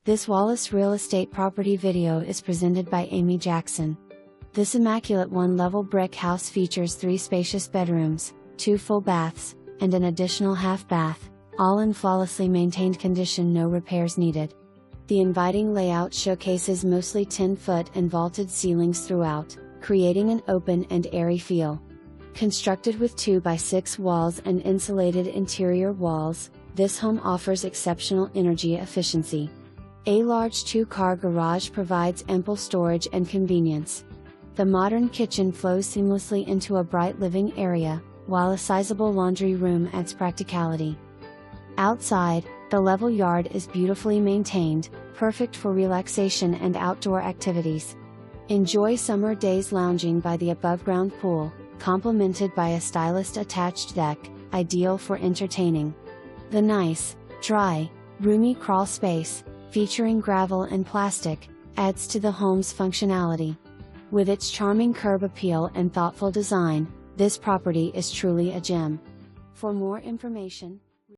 This Wallace Real Estate property video is presented by Amy Jackson. This immaculate one-level brick house features 3 spacious bedrooms, 2 full baths, and an additional half bath, all in flawlessly maintained condition, no repairs needed. The inviting layout showcases mostly 10-foot and vaulted ceilings throughout, creating an open and airy feel. Constructed with 2x6 walls and insulated interior walls, this home offers exceptional energy efficiency. A large 2-car garage provides ample storage and convenience. The modern kitchen flows seamlessly into a bright living area, while a sizable laundry room adds practicality. Outside, the level yard is beautifully maintained, perfect for relaxation and outdoor activities. Enjoy summer days lounging by the above-ground pool, complemented by a stylist attached deck, ideal for entertaining. The nice, dry, roomy crawl space, featuring gravel and plastic, adds to the home's functionality. With its charming curb appeal and thoughtful design, this property is truly a gem. For more information,